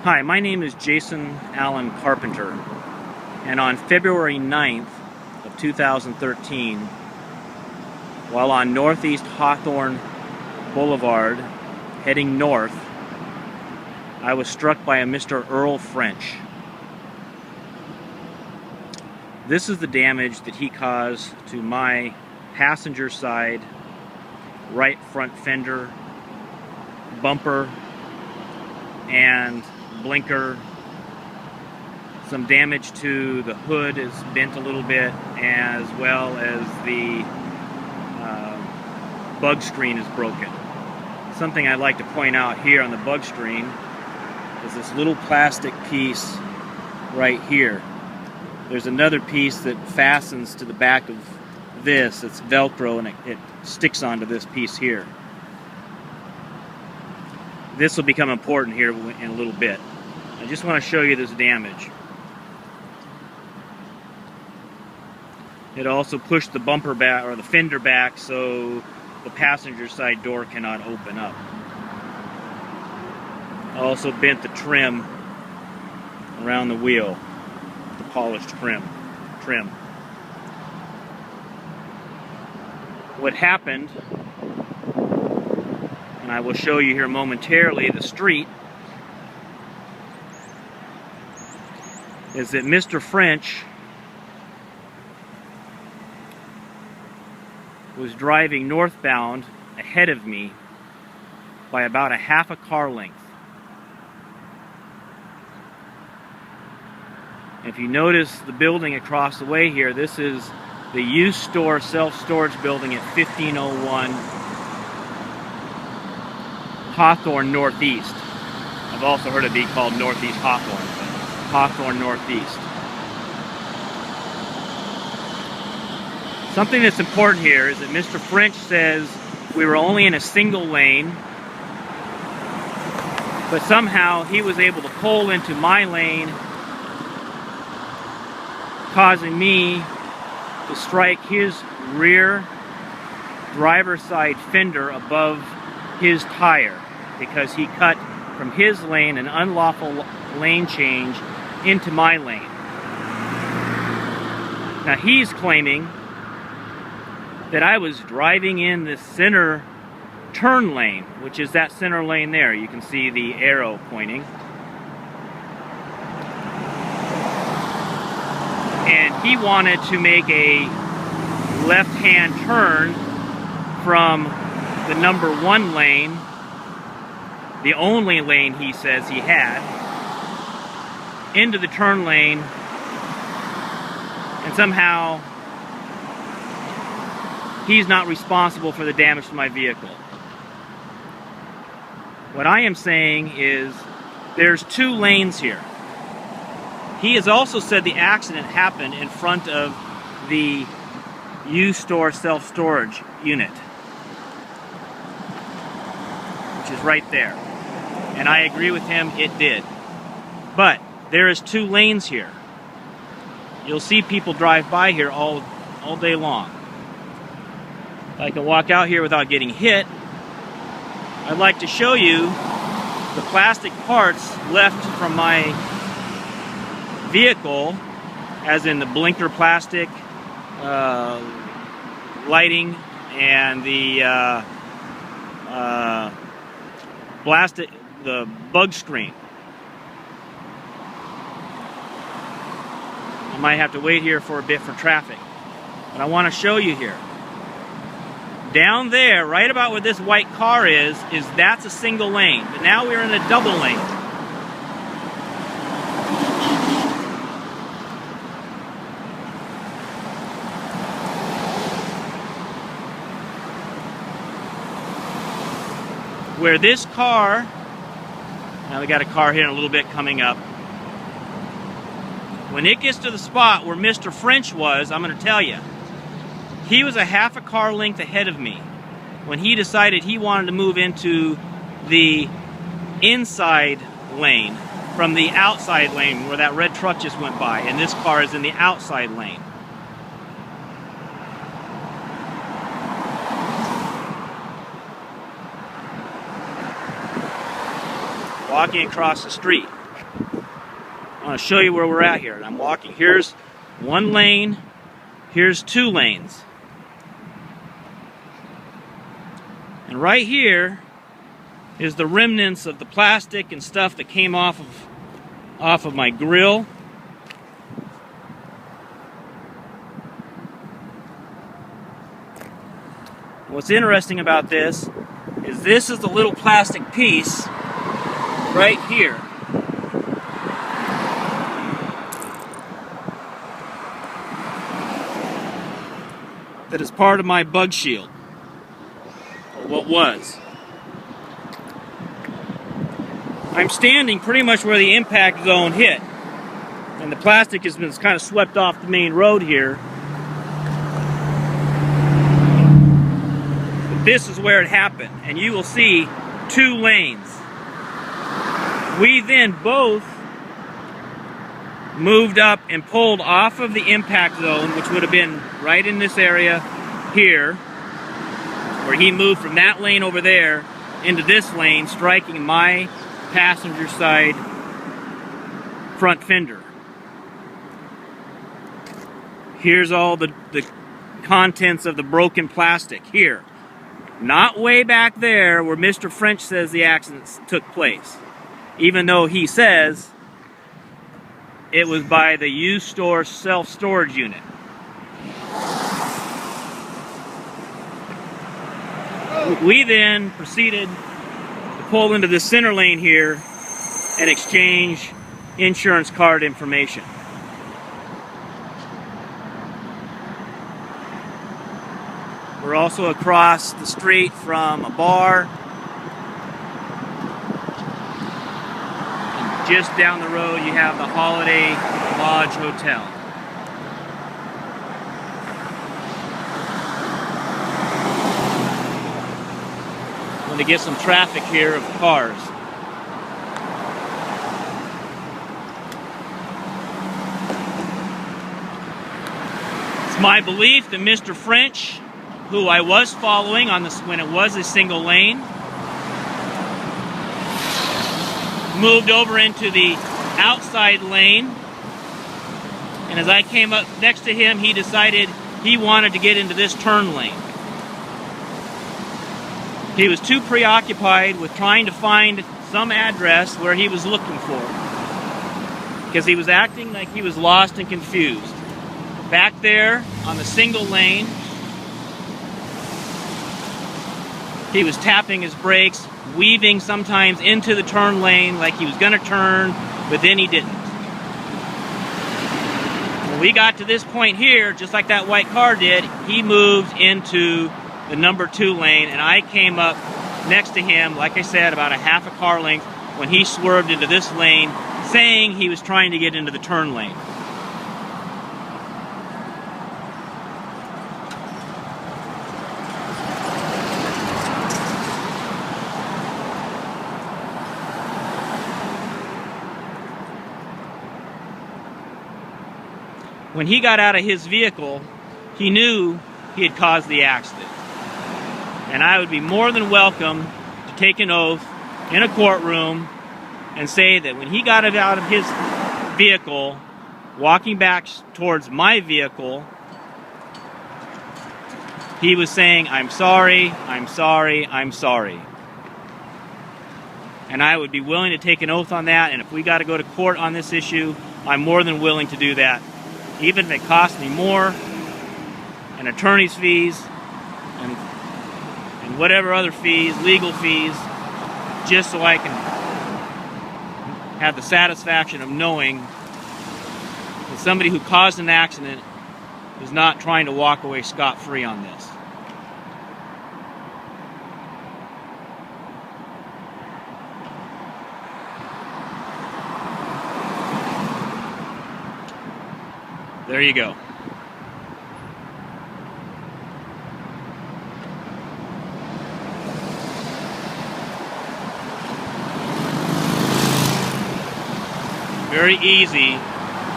Hi, my name is Jason Allen Carpenter, and on February 9th of 2013, while on Northeast Hawthorne Boulevard, heading north, I was struck by a Mr. Earl French. This is the damage that he caused to my passenger side right front fender, bumper, and blinker. Some damage to the hood is bent a little bit, as well as the bug screen is broken. Something I'd like to point out here on the bug screen is this little plastic piece right here. There's another piece that fastens to the back of this. It's Velcro, and it sticks onto this piece here. This will become important here in a little bit. I just want to show you this damage. It also pushed the bumper back, or the fender back, so the passenger side door cannot open up. Also bent the trim around the wheel, the polished trim. What happened, and I will show you here momentarily, the street, is that Mr. French was driving northbound ahead of me by about a half a car length. If you notice the building across the way here, this is the used store self-storage building at 1501 Hawthorne Northeast. I've also heard it be called Northeast Hawthorne, but Hawthorne Northeast. Something that's important here is that Mr. French says we were only in a single lane, but somehow he was able to pull into my lane, causing me to strike his rear driver's side fender above his tire, because he cut from his lane an unlawful lane change into my lane. Now he's claiming that I was driving in the center turn lane, which is that center lane there. You can see the arrow pointing. And he wanted to make a left-hand turn from the number 1 lane, the only lane he says he had, into the turn lane, and somehow he's not responsible for the damage to my vehicle. What I am saying is there's 2 lanes here. He has also said the accident happened in front of the used store self-storage unit, which is right there. And I agree with him, it did. But there is 2 lanes here. You'll see people drive by here all day long. If I can walk out here without getting hit, I'd like to show you the plastic parts left from my vehicle, as in the blinker plastic, lighting, and the the bug screen. I might have to wait here for a bit for traffic, but I want to show you here. Down there, right about where this white car is that's a single lane, but now we're in a double lane. Where this car, now we got a car here in a little bit coming up. When it gets to the spot where Mr. French was, I'm going to tell you, he was a half a car length ahead of me when he decided he wanted to move into the inside lane from the outside lane where that red truck just went by, and this car is in the outside lane. walking across the street. I want to show you where we're at here. I'm walking. Here's one lane. Here's two lanes. And right here is the remnants of the plastic and stuff that came off of my grill. What's interesting about this is the little plastic piece right here. That is part of my bug shield. Or what was. I'm standing pretty much where the impact zone hit. And the plastic has been kind of swept off the main road here. But this is where it happened. And you will see two lanes. We then both moved up and pulled off of the impact zone, which would have been right in this area here, where he moved from that lane over there into this lane, striking my passenger side front fender. Here's all the contents of the broken plastic here. Not way back there where Mr. French says the accident took place, even though he says it was by the used store self-storage unit. We then proceeded to pull into the center lane here and exchange insurance card information. We're also across the street from a bar. And just down the road you have the Holiday Lodge Hotel. I'm going to get some traffic here of cars. It's my belief that Mr. French, who I was following on this when it was a single lane, moved over into the outside lane, and as I came up next to him, he decided he wanted to get into this turn lane. He was too preoccupied with trying to find some address where he was looking for, because he was acting like he was lost and confused. Back there on the single lane, he was tapping his brakes, weaving sometimes into the turn lane like he was going to turn, but then he didn't. When we got to this point here, just like that white car did, he moved into the number 2 lane, and I came up next to him, like I said, about a half a car length when he swerved into this lane, saying he was trying to get into the turn lane. When he got out of his vehicle, he knew he had caused the accident. And I would be more than welcome to take an oath in a courtroom and say that when he got out of his vehicle, walking back towards my vehicle, he was saying, "I'm sorry, I'm sorry, I'm sorry." And I would be willing to take an oath on that, and if we got to go to court on this issue, I'm more than willing to do that. Even if it costs me more, and attorney's fees, and whatever other fees, legal fees, just so I can have the satisfaction of knowing that somebody who caused an accident is not trying to walk away scot-free on this. There you go. Very easy,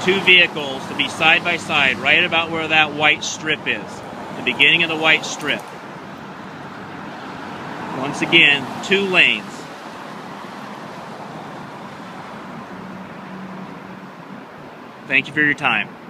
two vehicles to be side by side, right about where that white strip is, the beginning of the white strip. Once again, 2 lanes. Thank you for your time.